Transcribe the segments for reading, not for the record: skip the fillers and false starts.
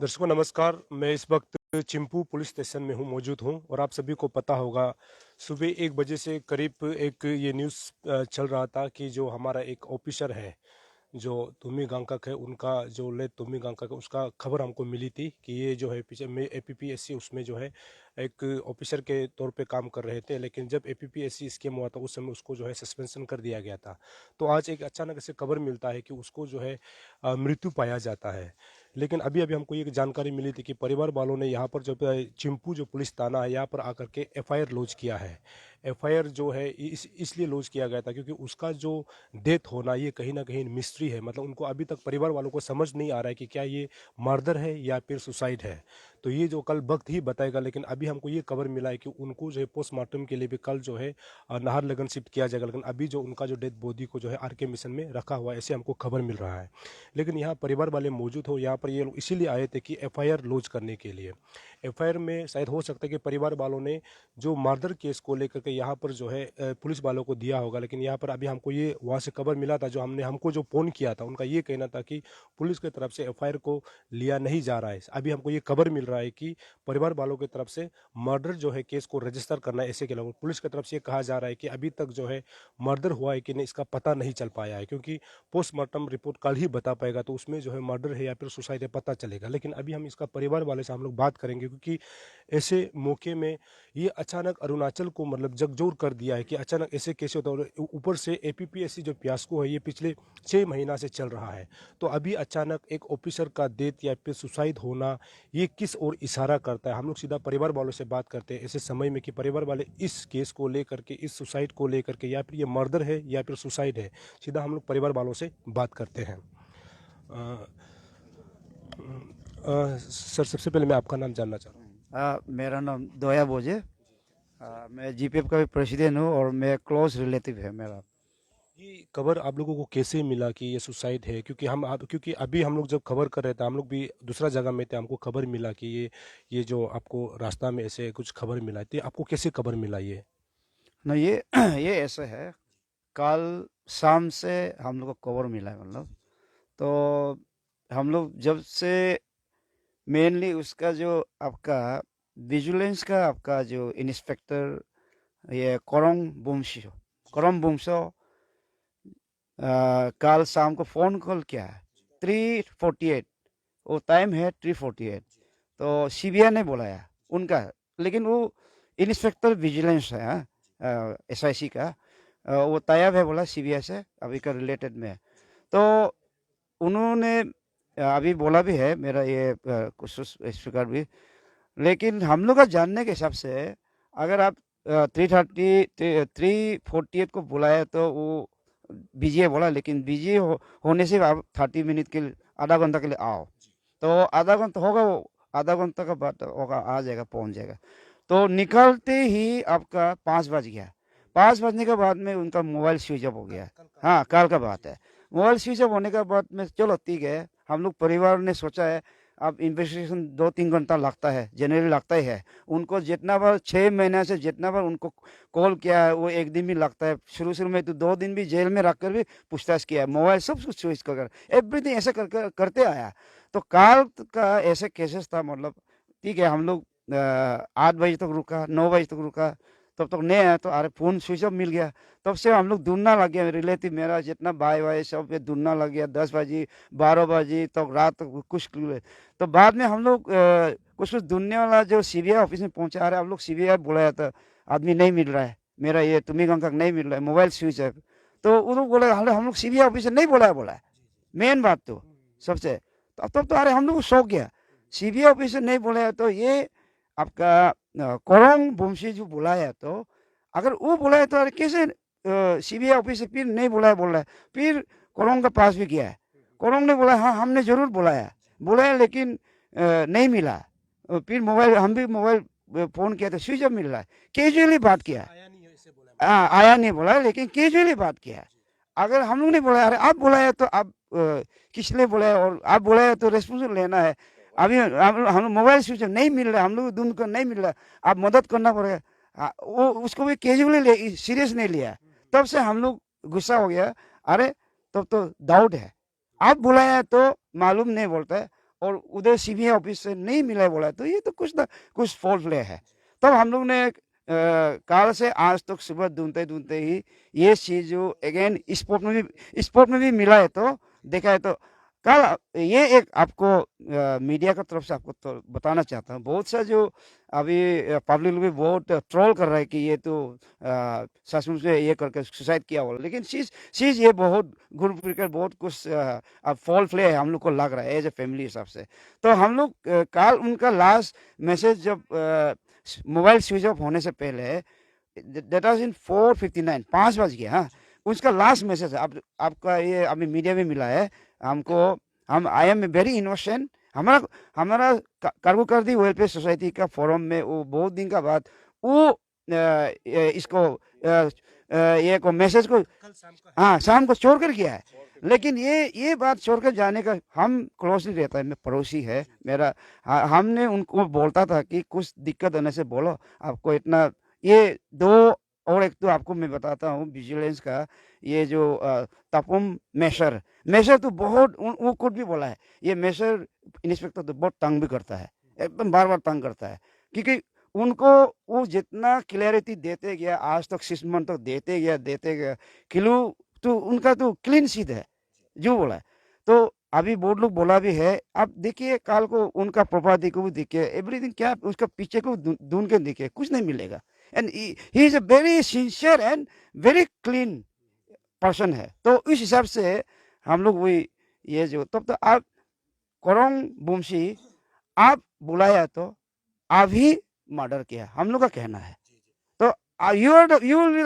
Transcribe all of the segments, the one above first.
दर्शकों नमस्कार। मैं इस वक्त चिंपू पुलिस स्टेशन में मौजूद हूँ और आप सभी को पता होगा सुबह 1 बजे से करीब एक ये न्यूज़ चल रहा था कि जो हमारा एक ऑफिसर है जो तुम्मी गांकक है उनका जो लेट तुम्मी गांकक है उसका खबर हमको मिली थी कि ये जो है पीछे में एपीपीएससी उसमें जो है एक ऑफिसर के तौर पे काम कर रहे थे, लेकिन जब एपीपीएससी स्कीम हुआ था उस समय उसको जो है सस्पेंशन कर दिया गया था। तो आज एक अचानक से खबर मिलता है कि उसको जो है मृत्यु पाया जाता है। लेकिन अभी अभी हमको ये जानकारी मिली थी कि परिवार वालों ने यहाँ पर जो चिंपू जो पुलिस थाना है यहाँ पर आकर के एफआईआर लॉन्च किया है। एफआईआर जो है इसलिए लॉन्च किया गया था क्योंकि उसका जो डेथ होना ये कहीं ना कहीं मिस्ट्री है। मतलब उनको अभी तक परिवार वालों को समझ नहीं आ रहा है कि क्या ये मर्डर है या फिर सुसाइड है। तो ये जो कल वक्त ही बताएगा, लेकिन अभी हमको ये खबर मिला है कि उनको जो है पोस्टमार्टम के लिए भी कल जो है नाहरलगुन शिफ्ट किया जाएगा। लेकिन अभी जो उनका जो डेथ बॉडी को जो है आरके मिशन में रखा हुआ है ऐसे हमको खबर मिल रहा है। लेकिन यहाँ परिवार वाले मौजूद हो यहाँ पर ये लोग इसीलिए आए थे कि एफआईआर लॉन्च करने के लिए। एफआईआर में शायद हो सकता है कि परिवार वालों ने जो मर्डर केस को लेकर के यहाँ पर जो है पुलिस वालों को दिया होगा। लेकिन यहाँ पर अभी हमको ये वहाँ से खबर मिला था, जो हमको जो फोन किया था उनका ये कहना था कि पुलिस की तरफ से एफआईआर को लिया नहीं जा रहा है। अभी हमको ये खबर मिल रहा है कि परिवार वालों की तरफ से मर्डर जो है केस को रजिस्टर करना है ऐसे के अलावा पुलिस की तरफ से ये कहा जा रहा है कि अभी तक जो है मर्डर हुआ है कि नहीं इसका पता नहीं चल पाया है, क्योंकि पोस्टमार्टम रिपोर्ट कल ही बता पाएगा तो उसमें जो है मर्डर है या फिर सुसाइड है पता चलेगा। लेकिन अभी हम इसका परिवार वाले से हम लोग बात करेंगे, क्योंकि ऐसे मौके में ये अचानक अरुणाचल को मतलब जगजोर कर दिया है कि अचानक ऐसे कैसे होता है। और ऊपर से एपीपीएससी जो फियास्को है ये पिछले 6 महीना से चल रहा है। तो अभी अचानक एक ऑफिसर का डेथ या फिर सुसाइड होना ये किस ओर इशारा करता है। हम लोग सीधा परिवार वालों से बात करते हैं ऐसे समय में कि परिवार वाले इस केस को लेकर के, इस सुसाइड को लेकर के, या फिर ये मर्डर है या फिर सुसाइड है, सीधा हम लोग परिवार वालों से बात करते हैं। अ, सर सबसे पहले मैं आपका नाम जानना चाह रहा हूँ। मेरा नाम दोया बोजे। मैं जीपीएफ का भी प्रेसिडेंट हूँ और मैं क्लोज रिलेटिव है मेरा। ये खबर आप लोगों को कैसे मिला कि ये सुसाइड है? क्योंकि अभी हम लोग जब खबर कर रहे थे हम लोग भी दूसरा जगह में थे, हमको खबर मिला कि ये जो आपको रास्ता में ऐसे कुछ खबर मिला है, तो आपको कैसे खबर मिला ये? ना ये ये ऐसे है, कल शाम से हम लोग को खबर मिला है, मतलब तो हम लोग जब से मेनली उसका जो आपका विजिलेंस का आपका जो इंस्पेक्टर ये करम बुमशो कल शाम को फ़ोन कॉल किया है 3:48, वो टाइम है 3:48। तो सीबीआई ने बुलाया उनका, लेकिन वो इंस्पेक्टर विजिलेंस है, एसआईसी का। वो तैयार है बोला सीबीआई से अभी का रिलेटेड में। तो उन्होंने अभी बोला भी है मेरा ये कुछ स्पीकर भी, लेकिन हम लोग का जानने के हिसाब से अगर आप 3:30 3:48 को बुलाया तो वो बिजी है बोला, लेकिन बिजी होने से आप 30 मिनट के लिए, आधा घंटा के लिए आओ। तो आधा घंटा होगा, वो आधा घंटा का बाद होगा, आ जाएगा, पहुंच जाएगा। तो निकलते ही आपका 5 बज गया। 5 बजने के बाद में उनका मोबाइल स्विच ऑफ हो गया। हाँ, कल का बात है। मोबाइल स्विच ऑफ होने के बाद में चलो ठीक है, हम लोग परिवार ने सोचा है अब इन्वेस्टिगेशन 2-3 घंटा लगता है, जनरली लगता ही है। उनको जितना बार 6 महीने से जितना बार उनको कॉल किया है वो एक दिन भी लगता है। शुरू शुरू में तो 2 दिन भी जेल में रख कर भी पूछताछ किया है, मोबाइल सब कुछ स्विच कर एवरीथिंग ऐसे करते आया। तो काल का ऐसे केसेस था, मतलब ठीक है, हम लोग 8 बजे तक रुका, 9 बजे तक रुका, तब तक नहीं आया तो अरे फ़ोन स्विच ऑफ मिल गया। तब से हम लोग ढूंढना लग गया, रिलेटिव मेरा जितना भाई भाई सब ये ढूंढना लग गया। 10 बजे 12 बजे तक रात तक कुछ तो बाद में हम लोग कुछ कुछ ढूंढने वाला जो सीबीआई ऑफिस में पहुंचा, अरे आप लोग सीबीआई बुलाया था, आदमी नहीं मिल रहा है, मेरा ये तुम्ही गंगा नहीं मिल रहा है, मोबाइल स्विच ऑफ। तो वो लोग बोला हम लोग सीबीआई ऑफिस से नहीं बोला है, बोला है मेन बात तो सबसे। तो तब तो अरे हम लोग को शौक गया, सीबीआई ऑफिस से नहीं बोला है तो ये आपका कोरोंग बुमशी जो बुलाया, तो अगर वो बुलाया तो अरे कैसे सीबीआई ऑफिस से फिर नहीं बुलाया बोल रहा है। फिर कोरोंग के पास भी गया है, कोरोंग ने बोला हाँ हमने जरूर बुलाया बुलाया, लेकिन नहीं मिला। फिर मोबाइल हम भी मोबाइल फ़ोन किया तो स्विच ऑफ मिल रहा है। कैजुअली बात किया, आया नहीं है ऐसे बोला मतलब। हाँ आया नहीं बोला, लेकिन कैजुअली बात किया। अगर हम लोग ने बोला अरे आप बुलाया तो आप किस लिए बुलाया, और आप बुलाया तो रेस्पॉन्सिबल लेना है। अभी हम मोबाइल स्विच ऑफ नहीं मिल रहा है, हम लोग ढूंढ कर नहीं मिल रहा, आप मदद करना पड़ेगा। वो उसको भी कैजुअली सीरियस नहीं लिया। तब से हम लोग गुस्सा हो गया, अरे तब तो डाउट है, आप बुलाया तो मालूम नहीं बोलता है, और उधर सीबीआई ऑफिस से नहीं मिला बोला, तो ये तो कुछ ना कुछ फॉल्ट प्ले है। तब हम लोग ने काल से आज तक सुबह ढूंढते ढूंढते ही ये चीज जो अगेन स्पोर्ट में भी मिला है, तो देखा है। तो कल ये एक आपको मीडिया की तरफ से आपको तो बताना चाहता हूँ, बहुत सा जो अभी पब्लिक लोग भी बहुत ट्रोल कर रहा है कि ये तो सचमुच में ये करके सुसाइड किया हुआ, लेकिन चीज ये बहुत घूम फिर कर बहुत कुछ अब फॉल प्ले है हम लोग को लग रहा है एज ए फैमिली हिसाब से। तो हम लोग कल उनका लास्ट मैसेज जब मोबाइल स्विच ऑफ होने से पहले, दैट वाज इन 4:59, 5 बज गया, हाँ, उसका लास्ट मैसेज है। अब आपका ये अभी मीडिया में मिला है हमको। हम आई एम वेरी इनोसेंट। हमारा हमारा कार्गो कर दी वेलफेयर सोसाइटी का फोरम में वो बहुत दिन का बाद वो इसको ये को मैसेज को हाँ शाम को छोड़ कर गया है। लेकिन ये बात छोड़ कर जाने का, हम क्लोजली रहता है, मैं पड़ोसी है मेरा, हमने उनको बोलता था कि कुछ दिक्कत होने से बोलो, आपको इतना ये दो। और एक तो आपको मैं बताता हूँ विजिलेंस का ये जो तपुम मेसर तो बहुत वो खुद भी बोला है, ये मेसर इंस्पेक्टर तो बहुत तंग भी करता है, एकदम बार बार तंग करता है, क्योंकि उनको वो जितना क्लियरिटी देते गया आज तक 6 मंथ तक देते गया क्लू, तो उनका तो क्लीन सीध है जो बोला है। तो अभी बहुत लोग बोला भी है, आप देखिए काल को उनका प्रॉपर्टी को भी देखिए, एवरीथिंग क्या उसका पीछे को ढूंढ के देखिए, कुछ नहीं मिलेगा। And he is a very sincere and very clean person है। तो इस हिसाब से हम लोग वही ये जो तब तो आप कोरोंग बुमसी आप बुलाया तो आप ही मर्डर किया, हम लोग का कहना है। तो you will be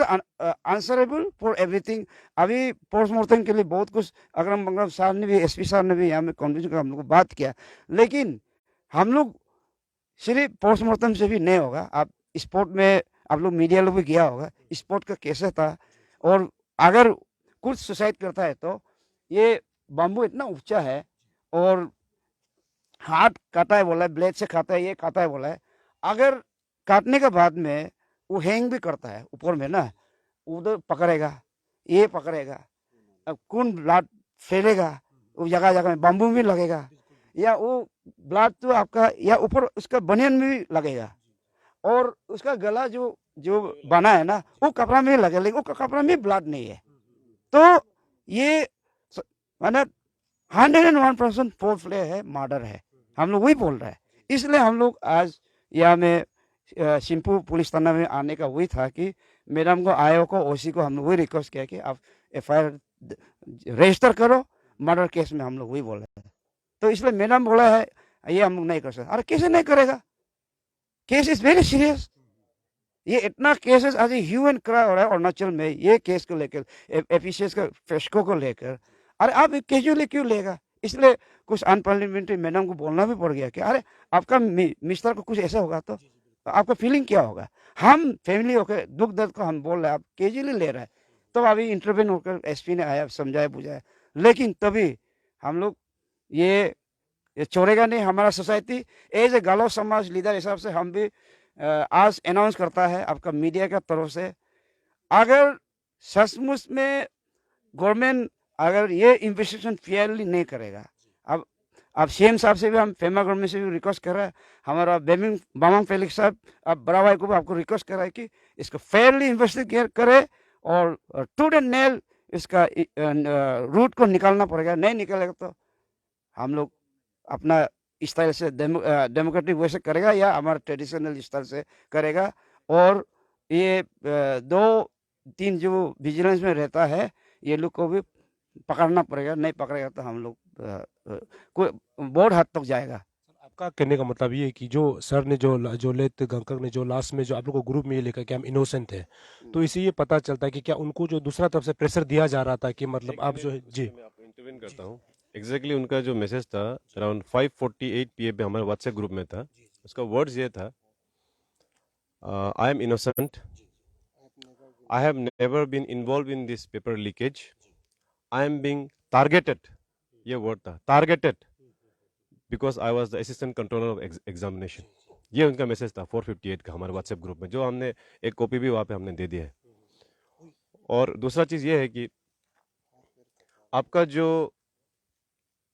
answerable for everything. अभी पोस्टमार्टम के लिए बहुत कुछ अगरम बगरम साहब ने भी, एसपी साहब ने भी यहाँ में कॉन्फ्रेंस का हम लोग को बात किया, लेकिन हम लोग सिर्फ पोस्टमार्टम से भी नहीं होगा। आप स्पोर्ट में आप लोग मीडिया लोग भी गया होगा, स्पोर्ट का कैसे था, और अगर कुछ सुसाइड करता है तो ये बाम्बू इतना ऊंचा है और हाथ काटा है बोला है, ब्लेड से खाता है, ये खाता है बोला है। अगर काटने के बाद में वो हैंग भी करता है ऊपर में ना, उधर पकड़ेगा, ये पकड़ेगा, अब कौन ब्लड फैलेगा, वो जगह जगह में बम्बू भी लगेगा, या वो ब्लड तो आपका या ऊपर उसका बनियान में भी लगेगा, और उसका गला जो जो बना है ना वो कपड़ा में लगेगा, लेकिन वो कपड़ा में ब्लड नहीं है। तो ये माना 101% फोर प्ले है, मर्डर है, हम लोग वही बोल रहे हैं। इसलिए हम लोग आज यहाँ में सिंपू पुलिस थाना में आने का वही था कि मैडम को, आयो को, ओसी को हम लोग वही रिक्वेस्ट किया कि आप FIR रजिस्टर करो मर्डर केस में, हम लोग वही बोल रहे हैं। तो इसलिए मैडम बोला है ये हम लोग नहीं कर सकते। अरे कैसे नहीं करेगा, केस इज वेरी सीरियस। ये इतना केसेस आज ह्यू एंड क्राई हो रहा है अरुणाचल में, ये केस को लेकर, एफिशिएंस का फेस्को को लेकर। अरे आप कैजुअली क्यों लेगा? इसलिए कुछ अनपार्लियामेंट्री मैडम को बोलना भी पड़ गया कि अरे आपका मिस्टर को कुछ ऐसा होगा तो आपका फीलिंग क्या होगा। हम फैमिली होकर दुख दर्द को हम बोल रहे हैं, आप कैजुअली ले रहे हैं। तो अभी इंटरवेन होकर एसपी ने आया, समझाया बुझाया, लेकिन तभी हम लोग ये छोड़ेगा नहीं हमारा सोसाइटी। एज ए गालो समाज लीडर हिसाब से हम भी आज अनाउंस करता है आपका मीडिया का तरफ से, अगर सचमुच में गवर्नमेंट अगर ये इन्वेस्टिगेशन फेयरली नहीं करेगा, अब सीएम साहब से भी हम, फेमा गवर्नमेंट से भी रिक्वेस्ट कर रहा है, हमारा बामांग फेलिक्स साहब, अब बड़ा भाई को भी आपको रिक्वेस्ट कर रहा है कि इसको फेयरली इन्वेस्टिगेट करे और टू द नेल इसका रूट को निकालना पड़ेगा। नहीं निकलेगा तो हम लोग अपना स्टाइल से डेमोक्रेटिक वे से करेगा या हमारा ट्रेडिशनल स्टाइल से करेगा। और ये 2-3 जो विजिलेंस में रहता है ये लोग को भी पकड़ना पड़ेगा, नहीं पकड़ेगा तो हम लोग कोई बहुत हद तक जाएगा। आपका कहने का मतलब ये है कि जो सर ने जो लेत गंकर ने जो लास्ट में जो आप लोग को ग्रुप में ये लिखा कि हम इनोसेंट थे, तो इसी ये पता चलता है कि क्या उनको जो दूसरा तरफ से प्रेशर दिया जा रहा था कि मतलब आप जो है जी। मैं आपको इंटरव्यू करता हूँ। एग्जैक्टली उनका जो मैसेज था अराउंड 5:48 PM पे हमारे व्हाट्सएप ग्रुप में था। उसका वर्ड्स ये था, I am innocent, I have never been involve in this paper leakage, I am being targeted, ये वर्ड था, targeted because I was the assistant controller of examination. ये उनका मैसेज था 4:58 का हमारे व्हाट्सएप ग्रुप में, जो हमने एक कॉपी भी वहाँ पे हमने दे दिया है। और दूसरा चीज़ ये है कि आपका जो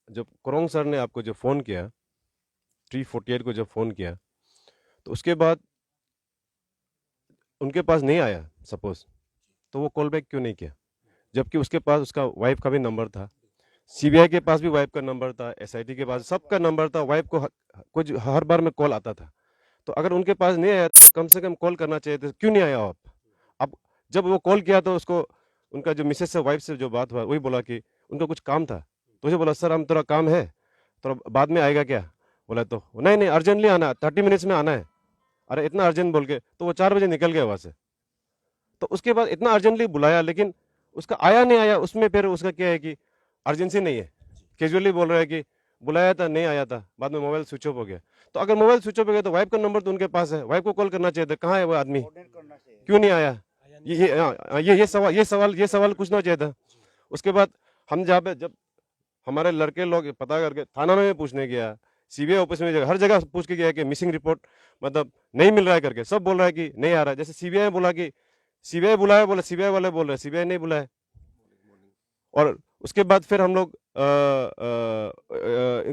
कोरोंग सर ने आपको जो फ़ोन किया 3:48 को जब फ़ोन किया तो उसके बाद उनके पास नहीं आया सपोज, तो वो कॉल बैक क्यों नहीं किया, जबकि उसके पास उसका वाइफ का भी नंबर था, सीबीआई के पास भी वाइफ का नंबर था, एसआईटी के पास सबका नंबर था, वाइफ को कुछ हर बार में कॉल आता था। तो अगर उनके पास नहीं आया तो कम से कम कॉल करना चाहिए था, क्यों नहीं आया आप? अब जब वो कॉल किया तो उसको उनका जो मिसेस से वाइफ से जो बात हुआ वही बोला कि उनका कुछ काम था, तो उसे बोला सर हम तेरा काम है तो बाद में आएगा क्या? बोला तो नहीं नहीं अर्जेंटली आना, 30 मिनट्स में आना है। अरे इतना अर्जेंट बोल के तो वो 4 बजे निकल गया वहां से। तो उसके बाद इतना अर्जेंटली बुलाया लेकिन उसका आया नहीं आया, उसमें फिर उसका क्या है कि अर्जेंसी नहीं है, कैजुअली बोल रहा है कि बुलाया था नहीं आया था, बाद में मोबाइल स्विच ऑफ हो गया। तो अगर मोबाइल स्विच ऑफ हो गया तो वाइफ का नंबर तो उनके पास है, वाइफ को कॉल करना चाहिए था, कहाँ है वो आदमी, क्यों नहीं आया? ये सवाल पूछना चाहिए था। उसके बाद हम जहाँ पे जब हमारे लड़के लोग पता करके थाना में पूछने गया, सीबीआई ऑफिस में हर जगह पूछ के गया कि मिसिंग रिपोर्ट मतलब नहीं मिल रहा है करके, सब बोल रहा है कि नहीं आ रहा है। जैसे सीबीआई बोला कि सीबीआई बुलाया, बोला सीबीआई वाले बोल रहे सीबीआई नहीं बुलाया। और उसके बाद फिर हम लोग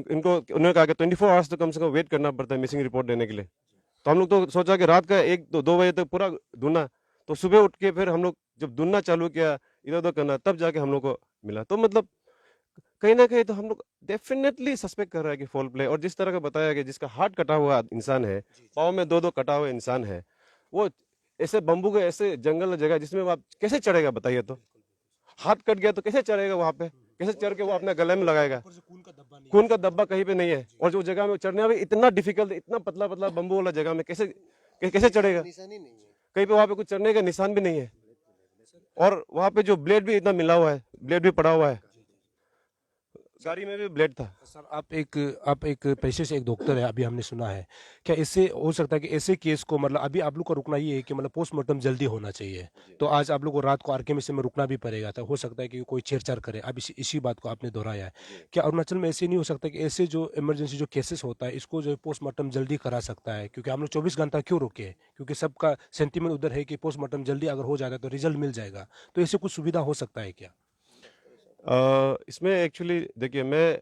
इनको उन्होंने कहा कि 24 आवर्स तो कम से कम वेट करना पड़ता है मिसिंग रिपोर्ट देने के लिए। तो हम लोग तो सोचा कि रात का 1-2 बजे तक पूरा ढूंढना, तो सुबह उठ के फिर हम लोग जब ढूंढना चालू किया इधर उधर करना, तब जाके हम लोग को मिला। तो मतलब कहीं ना कहीं तो हम लोग डेफिनेटली सस्पेक्ट कर रहा है कि फॉल प्ले। और जिस तरह का बताया गया, जिसका हाथ कटा हुआ इंसान है, पाँव में 2-2 कटा हुआ इंसान है, वो ऐसे बम्बू के ऐसे जंगल जगह जिसमें आप कैसे चढ़ेगा बताइए? तो हाथ कट गया तो कैसे चढ़ेगा वहां पे, कैसे चढ़ के वो अपने गले में लगाएगा? खून का धब्बा कहीं पे नहीं है, और जो जगह में चढ़ने में इतना डिफिकल्ट, इतना पतला पतला बम्बू वाला जगह में कैसे चढ़ेगा? कहीं पे वहां पे कुछ चढ़ने का निशान भी नहीं है, और वहां पे जो ब्लेड भी इतना मिला हुआ है, ब्लेड भी पड़ा हुआ है, गाड़ी में भी ब्लेड था। सर आप एक पेशे से एक डॉक्टर है, अभी हमने सुना है, क्या इससे हो सकता है कि ऐसे केस को मतलब अभी आप लोग को रुकना ये है कि मतलब पोस्टमार्टम जल्दी होना चाहिए, तो आज आप लोग को रात को आरकेएमएस में रुकना भी पड़ेगा, तो हो सकता है कि कोई छेड़छाड़ करे। अब इसी बात को आपने दोहराया है, क्या अरुणाचल में ऐसे नहीं हो सकता कि ऐसे जो इमरजेंसी जो केसेस होता है इसको जो पोस्टमार्टम जल्दी करा सकता है? क्योंकि हम लोग 24 घंटा क्यों रुके, क्योंकि सबका सेंटीमेंट उधर है कि पोस्टमार्टम जल्दी अगर हो जाता है तो रिजल्ट मिल जाएगा, तो ऐसे कुछ सुविधा हो सकता है क्या? इसमें एक्चुअली देखिए, मैं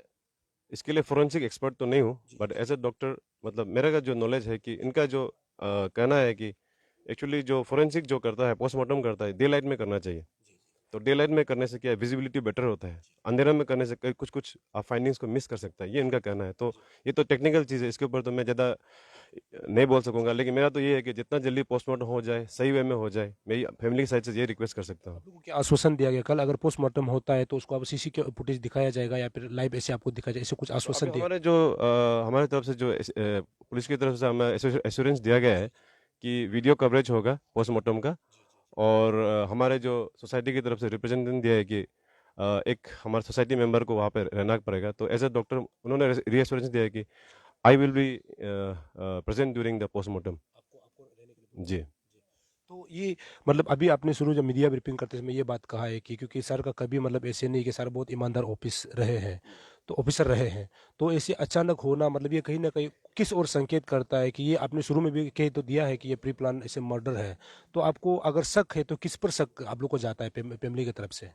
इसके लिए फोरेंसिक एक्सपर्ट तो नहीं हूँ, बट एज ए डॉक्टर मतलब मेरा का जो नॉलेज है कि इनका जो कहना है कि एक्चुअली जो फोरेंसिक जो करता है, पोस्टमार्टम करता है, डे लाइट में करना चाहिए। तो डे लाइट में करने से क्या है, विजिबिलिटी बेटर होता है। अंधेरा में करने से कुछ कुछ आप फाइंडिंग्स को मिस कर सकता है, ये इनका कहना है। तो ये तो टेक्निकल चीज़ है, इसके ऊपर तो मैं ज़्यादा नहीं बोल सकूंगा, लेकिन मेरा तो ये है कि जितना जल्दी पोस्टमार्टम हो जाए, सही वे में हो जाए, मेरी फैमिली की साइड से ये रिक्वेस्ट कर सकता हूँ। आप लोगों को क्या आश्वासन दिया गया कल अगर पोस्टमार्टम होता है तो उसको आप सीसी के फुटेज दिखाया जाएगा या फिर लाइव ऐसे आपको दिखाया जाए, ऐसे कुछ आश्वासन अभी दिया? हमारे तरफ से जो पुलिस की तरफ से हमें एश्योरेंस दिया गया है कि वीडियो कवरेज होगा पोस्टमार्टम का, और हमारे जो सोसाइटी की तरफ से रिप्रेजेंटेशन दिया है कि एक हमारे सोसाइटी मेंबर को वहाँ पे रहना पड़ेगा। तो एज ए डॉक्टर उन्होंने रीएश्योरेंस दिया है कि I will be present during the postmortem. जी। तो ये मतलब अभी आपने शुरू जब मीडिया ब्रीफिंग करते समय ये बात कहा है कि क्योंकि सर का कभी मतलब ऐसे नहीं कि सर बहुत ईमानदार ऑफिस रहे हैं, तो ऑफिसर रहे हैं, तो ऐसे अचानक होना मतलब ये कहीं ना कहीं किस ओर संकेत करता है कि ये आपने शुरू में भी कह तो दिया है कि ये प्री प्लान ऐसे मर्डर है, तो आपको अगर शक है तो किस पर शक आप लोग को जाता है फैमिली की तरफ से?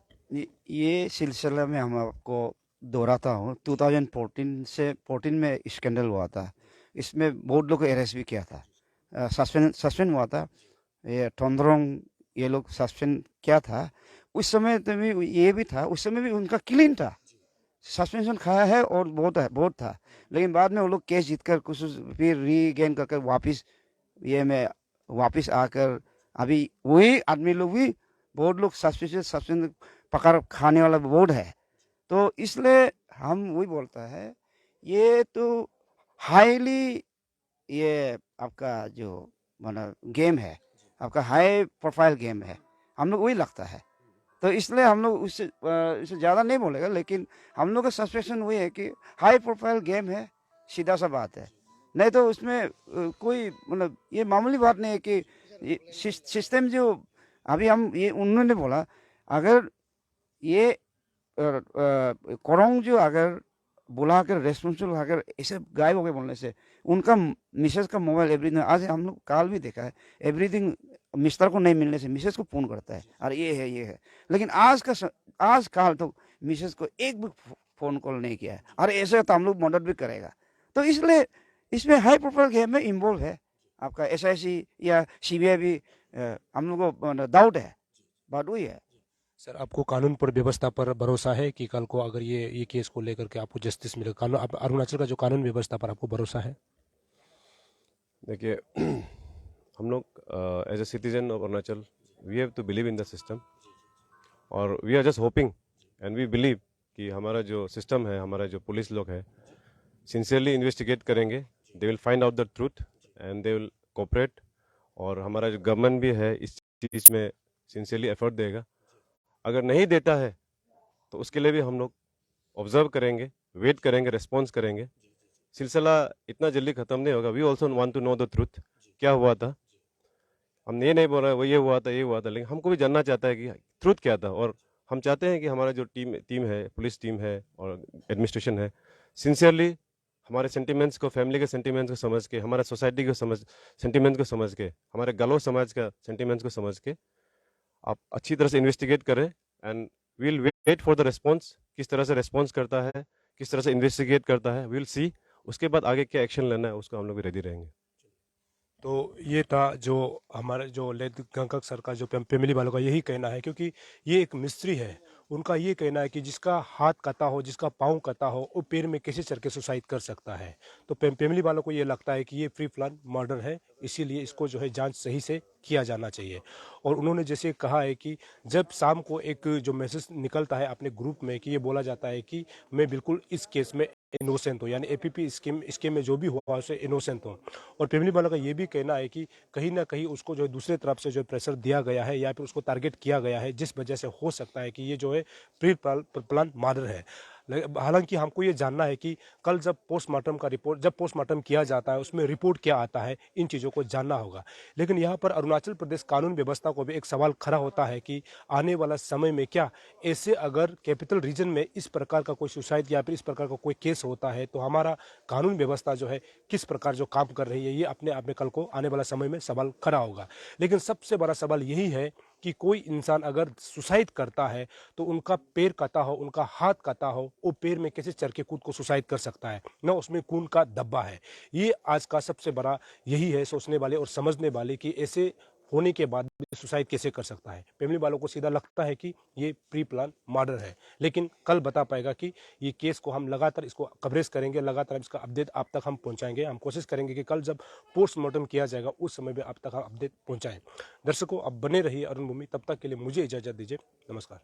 ये सिलसिला में हम आपको दोहराता हूँ, 2014 से 14 में स्कैंडल हुआ था, इसमें बहुत लोग को अरेस्ट भी किया था, सस्पेंड हुआ था, ये थोंदरोंग ये लोग सस्पेंड किया था। उस समय तो भी ये भी था, उस समय भी उनका क्लीन था, सस्पेंशन खाया है और बहुत था, लेकिन बाद में वो लोग केस जीतकर कुछ फिर रीगेन करके वापस आकर अभी वही आदमी लोग भी बहुत लोग सस्पेंशन पकड़ खाने वाला बहुत है। तो इसलिए हम वही बोलता है, ये तो हाईली ये आपका जो माना गेम है, आपका हाई प्रोफाइल गेम है, हम लोग वही लगता है। तो इसलिए हम लोग उससे ज़्यादा नहीं बोलेगा, लेकिन हम लोग का सस्पेक्शन वही है कि हाई प्रोफाइल गेम है, सीधा सा बात है। नहीं तो उसमें कोई मतलब ये मामूली बात नहीं है कि सिस्टम जो अभी हम ये उन्होंने बोला, अगर ये कोरोंग जो अगर बुला कर रेस्पॉन्सिबल अगर ऐसे गायब हो गए बोलने से, उनका मिसेस का मोबाइल एवरीथिंग, आज हम लोग काल भी देखा है, एवरीथिंग मिस्टर को नहीं मिलने से मिसेस को फोन करता है, और ये है, लेकिन आज काल तो मिसेस को एक भी फोन कॉल नहीं किया है, और ऐसे तो हम लोग मदद भी करेगा। तो इसलिए इसमें हाई प्रोफाइल केस में इन्वॉल्व है। आपका SIC या CBI भी हम लोग को डाउट है, बात वही है। सर आपको कानून पर व्यवस्था पर भरोसा है कि कल को अगर ये केस को लेकर के आपको जस्टिस मिलेगा? कानून अरुणाचल का जो कानून व्यवस्था पर आपको भरोसा है? देखिए हम लोग as a citizen of Arunachal we have to believe in the system और we are just hoping and we believe कि हमारा जो सिस्टम है, हमारा जो पुलिस लोग है, सिंसियरली इन्वेस्टिगेट करेंगे, they will find out the truth and they will cooperate. और हमारा जो गवर्नमेंट भी है इस चीज़ में सिंसियरली एफर्ट देगा। अगर नहीं देता है तो उसके लिए भी हम लोग ऑब्जर्व करेंगे, वेट करेंगे, रेस्पॉन्स करेंगे। सिलसिला इतना जल्दी ख़त्म नहीं होगा। We also want to know the truth, क्या हुआ था। हम ये नहीं बोल रहे वो ये हुआ था, ये हुआ था, लेकिन हमको भी जानना चाहता है कि ट्रूथ क्या था। और हम चाहते हैं कि हमारा जो टीम है, पुलिस टीम है और एडमिनिस्ट्रेशन है, सिंसियरली हमारे सेंटिमेंट्स को, फैमिली के सेंटिमेंट्स को समझ के, हमारा सोसाइटी को सेंटिमेंट्स को समझ के, हमारे गलो समाज का सेंटिमेंट्स को समझ के आप अच्छी तरह से इन्वेस्टिगेट करें and we'll wait for the response. किस तरह से रिस्पॉन्स करता है, किस तरह से इन्वेस्टिगेट करता है, वील सी। उसके बाद आगे क्या एक्शन लेना है उसको हम लोग भी रेडी रहेंगे। तो ये था जो हमारे जो लेद गंगक सर का जो फैमिली वालों का यही कहना है, क्योंकि ये एक मिस्ट्री है। उनका ये कहना है कि जिसका हाथ कटा हो, जिसका पाँव कटा हो, वो पैर में कैसे चढ़ के सुसाइड कर सकता है। तो फैमिली वालों को ये लगता है कि ये प्री प्लान मर्डर है, इसीलिए इसको जो है जांच सही से किया जाना चाहिए। और उन्होंने जैसे कहा है कि जब शाम को एक जो मैसेज निकलता है अपने ग्रुप में कि ये बोला जाता है कि मैं बिल्कुल इस केस में इनोसेंट हूँ, यानी APP स्कीम में जो भी हुआ उसे इनोसेंट हूँ। और फैमिली वालों का ये भी कहना है कि कहीं ना कहीं उसको जो है दूसरे तरफ से जो प्रेशर दिया गया है या फिर उसको टारगेट किया गया है, जिस वजह से हो सकता है कि ये जो है प्री प्लान मर्डर है। हालांकि हमको ये जानना है कि कल जब पोस्टमार्टम किया जाता है उसमें रिपोर्ट क्या आता है, इन चीज़ों को जानना होगा। लेकिन यहाँ पर अरुणाचल प्रदेश कानून व्यवस्था को भी एक सवाल खड़ा होता है कि आने वाला समय में क्या ऐसे अगर कैपिटल रीजन में इस प्रकार का कोई सुसाइड या फिर इस प्रकार का कोई केस होता है तो हमारा कानून व्यवस्था जो है किस प्रकार जो काम कर रही है, ये अपने आप में कल को आने वाला समय में सवाल खड़ा होगा। लेकिन सबसे बड़ा सवाल यही है कि कोई इंसान अगर सुसाइड करता है तो उनका पैर कटा हो, उनका हाथ कटा हो, वो पैर में कैसे चढ़ के खुद को सुसाइड कर सकता है, ना उसमें खून का धब्बा है। ये आज का सबसे बड़ा यही है सोचने वाले और समझने वाले कि ऐसे होने के बाद भी सुसाइड कैसे कर सकता है। फैमिली वालों को सीधा लगता है कि ये प्री प्लान मर्डर है, लेकिन कल बता पाएगा कि ये केस को हम लगातार इसको कवरेज करेंगे, लगातार इसका अपडेट आप तक हम पहुंचाएंगे। हम कोशिश करेंगे कि कल जब पोस्टमार्टम किया जाएगा उस समय भी आप तक हम अपडेट पहुंचाएं। दर्शकों, अब बने रहिए अरुण भूमि, तब तक के लिए मुझे इजाजत दीजिए। नमस्कार।